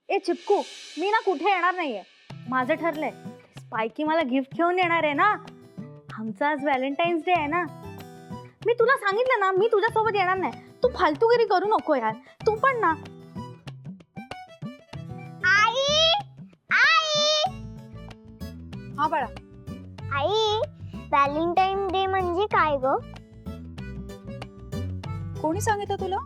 ए चिपकू, मी ना कुठे येणार नाहीये. माझं ठरलंय, स्पायकी मला गिफ्ट घेऊन येणार आहे ना. आमचा आज व्हॅलेंटाईन्स डे आहे ना. मी तुला सांगितलं ना, मी तुझ्यासोबत येणार नाही. तू फालतूगिरी करू नको यार. तू पण ना. आई आई हा बाळा. आई, व्हॅलेंटाईन डे म्हणजे काय ग? कोणी सांगितलं तुला?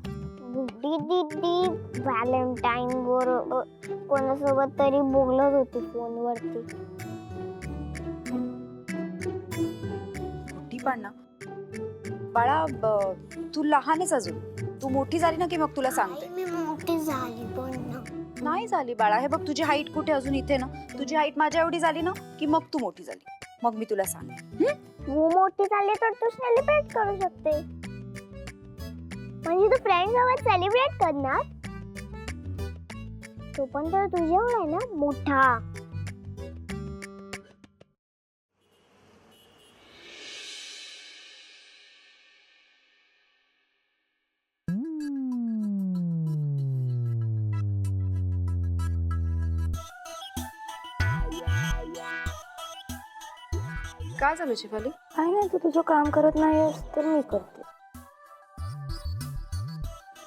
बुड्डी दीदी व्हॅलेंटाईन बरोबर कोणासोबत तरी बोलत होती फोनवरती. मोठी पण ना बाळा, तू लहानच अजून. तू मोठी झाली ना की मग तुला सांगते. मी मोठी झाली पण ना. नाही झाली बाळा. हे बघ, तुझी हाईट कुठे अजून इथे ना. तुझी हाईट माझ्या एवढी झाली ना की मग तू मोठी झाली. मग मी तुला सांगते. तू मोठी झाली तर तू सेलिब्रेट करू शकते. म्हणजे तू फ्रेंड सोबत सेलिब्रेट करणार. तो पण तर तुझ्यावर आहे ना मोठा. काय झालं शेफाली? काय नाही, तू तुझं काम करत नाहीस तर मी करते.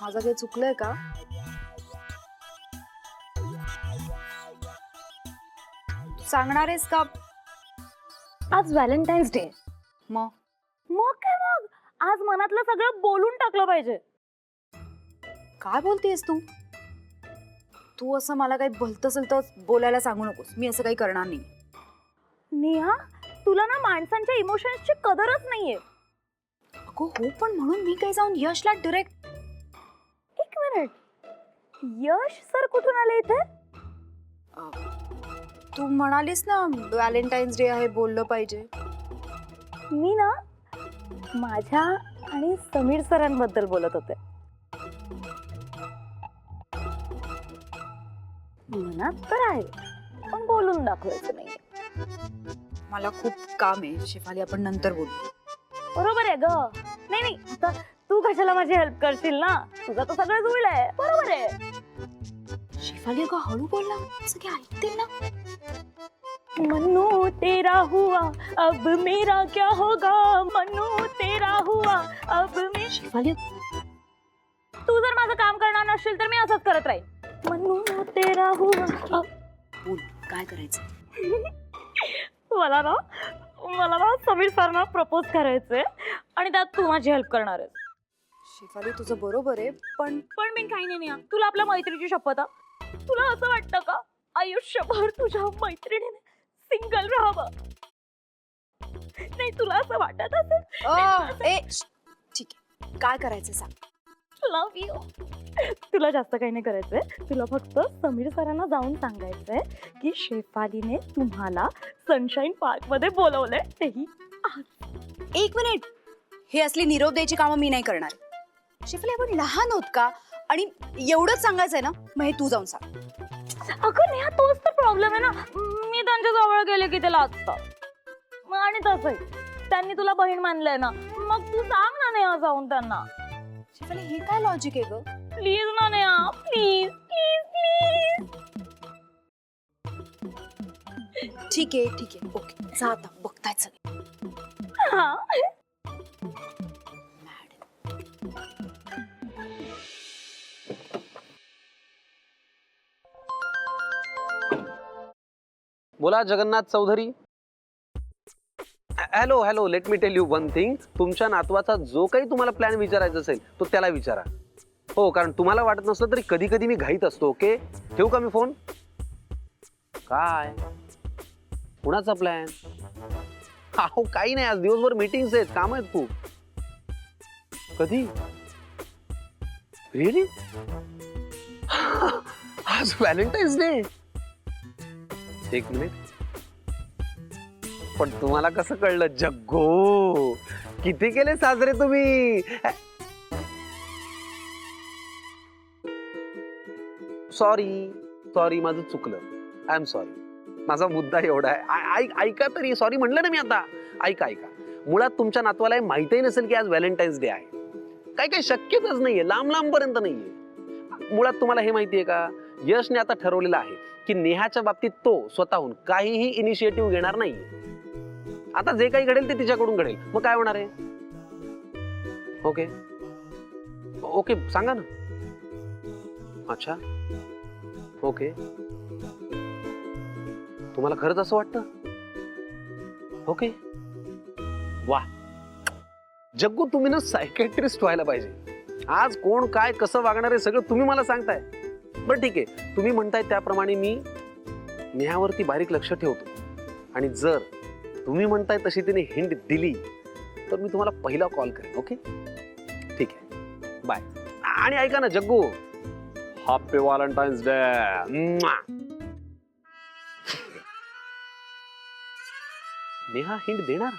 माझं काही चुकलंय का? सांगणार आहेस का? आज व्हॅलेंटाईन्स डे. मग मग काय मग? आज मनातलं सगळं बोलून टाकलं पाहिजे. काय बोलतेस तू? तू असं मला काही भलतं सलतं बोलायला सांगू नकोस. मी असं काही करणार नाही. नेहा, तुला ना माणसांच्या इमोशन्सची कदरच नाहीये. अगो हो, पण म्हणून मी काय जाऊन यशला डिरेक्ट. एक मिनिट, यश सर कुठून आले इथे? तू म्हणालीस ना व्हॅलेंटाईन्स डे आहे, बोललं पाहिजे. मी ना माझ्या आणि समीर सरांबद्दल बोलत होते. मनात तर आहे पण बोलून दाखवायचं नाही. मला खूप काम आहे शेफाली, आपण नंतर बोलू. बरोबर आहे ग. नाही नाही, आता तू कशाला माझी हेल्प करशील ना. तुझं तर सगळं जुळलंय. बरोबर आहे. शेफाली अगं हळू बोल ना, सगळे ऐकतील ना. मन्नू तेरा हुआ अब मेरा क्या होगा. मन्नू तेरा हुआ अब मैं. शेफाली तू जर माझं काम करणार नसशील तर मी असंच करत राहील. मन्नू तेरा हुआ. बोल, काय करायचं? मला ना समीर सरना प्रपोज करायचंय आणि त्यात तू माझी हेल्प करणार आहेस. शेफाली तुझं बरोबर आहे, पण मी काही नाही नेहा. तुला आपल्या मैत्रीची शपथ. तुला असं वाटतं का आयुष्यभर तुझ्या मैत्रिणीने सिंगल राहावं? नाही, तुला असं वाटत असेल. ठीक आहे, काय करायचं सांग. Love you. तुला जास्त काही नाही करायचंय. तुला फक्त समीर सरांना जाऊन सांगायचंय की शेफालीने तुम्हाला सनशाईन पार्क मध्ये बोलवलंय, तेही आज. एक मिनिट, हे असली निरोप द्यायची कामं मी नाही करणार. शेफाली आपण लहान आहोत का? आणि एवढंच सांगायचंय ना, मग हे तू जाऊन सांग. अगं नेहा, तोच तर प्रॉब्लेम आहे ना. मी त्यांच्या जवळ गेले की ते लाजतात. आणि तसंही त्यांनी तुला बहीण मानलंय ना, मग तू सांग ना नेहा जाऊन त्यांना. शेफाली हे काय लॉजिक आहे ग? प्लीज ना नेहा, प्लीज प्लीज प्लीज. ठीक आहे ओके, जा आता. बघतायत सगळे. हा. बोला Jagannath Chaudhari. Hello hello, let me tell you one thing. तुमच्या नातवाचा जो काही तुम्हाला प्लॅन विचारायचा असेल तो त्याला विचारा. हो, कारण तुम्हाला वाटत नसलं तरी कधी कधी मी घाईत असतो. ओके, ठेवू का मी फोन? काय कुणाचा प्लॅन? अहो काही नाही, आज दिवसभर मीटिंग्स आहेत, काम आहेत खूप. कधी? रिअली? आज व्हॅलेंटाईन्स डे. एक मिनिट, पण तुम्हाला कसं कळलं? जग्गो, किती केले साजरे तुम्ही? सॉरी माझं चुकलं. I am sorry. माझा मुद्दा एवढा आहे. ऐका तरी, सॉरी म्हणलं ना मी आता. ऐका. मुळात तुमच्या नातवाला माहितही नसेल की आज व्हॅलेंटाईन्स डे आहे. काही शक्यताच नाहीये, लांब पर्यंत नाहीये. मुळात तुम्हाला हे माहितीये का यशने आता ठरवलेलं आहे की नेहाच्या बाबतीत तो स्वतःहून काहीही इनिशिएटिव्ह घेणार नाहीये. आता जे काही घडेल ते तिच्याकडून घडेल, मग काय होणार आहे? ओके ओके सांगा ना. अच्छा ओके, तुम्हाला खरंच असं वाटतं? ओके वा जग्गू, तुम्ही ना सायकॅट्रिस्ट व्हायला पाहिजे. आज कोण काय कसं वागणार आहे सगळं तुम्ही मला सांगताय. बरं ठीक आहे, तुम्ही म्हणताय त्याप्रमाणे मी नेहावरती बारीक लक्ष ठेवतो आणि जर तुम्ही म्हणताय तशी तिने हिंट दिली तर मी तुम्हाला पहिला कॉल करेन. ओके ठीक आहे, बाय. आणि ऐका ना Jaggu, happy Valentine's day. Neha hint देणार?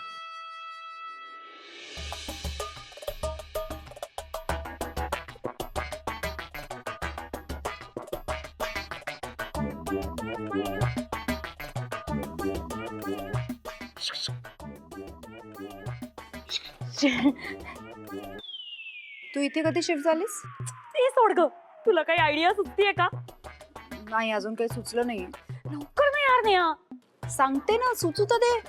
तू इथे कधी शिफ्ट झालीस? ते सोड ग, तुला काही आयडिया सुचतीये का? नाही, अजून काही सुचलं नाही. लवकर ना यार नेहा. सांगते ना, सुचू तर दे.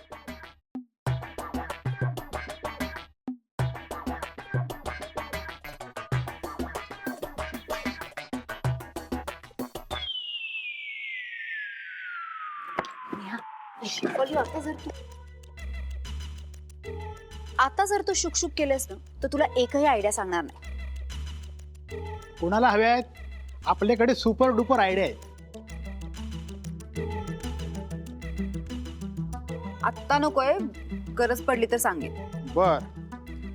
आता जर तू शुकशुक केलेस ना तर तुला एकही आयडिया सांगणार नाही. कोणाला हव्या आहेत? आपल्याकडे सुपर डुपर आयडिया आहेत. आत्ता नकोय, गरज पडली तर सांगेन. बर,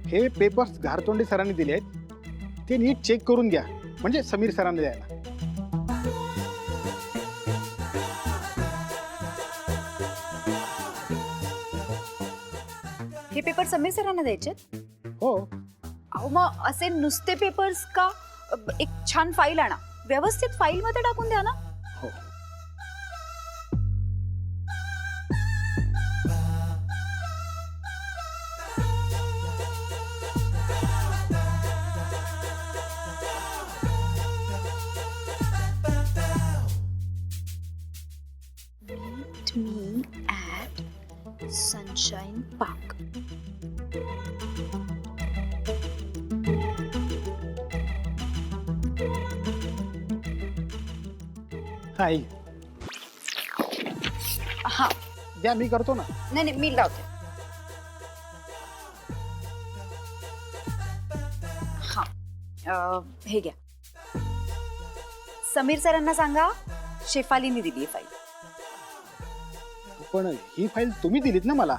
हे पेपर्स घारतोंडे सरांनी दिले आहेत, ते नीट चेक करून घ्या, म्हणजे समीर सरांना द्यायला. हे पेपर समीर सरांना द्यायचे? हो, अहो मग असे नुसते पेपर्स का? एक छान फाईल आणा, व्यवस्थित फाईल मध्ये टाकून द्या ना. हो. Meet me at Sunshine Park. हाय, हा, द्या, मी करतो ना. नाही नाही, मी लावते. हा, हे घ्या. समीर सरांना सांगा शेफालीने दिली फाईल. पण ही फाईल तुम्ही दिलीत ना मला.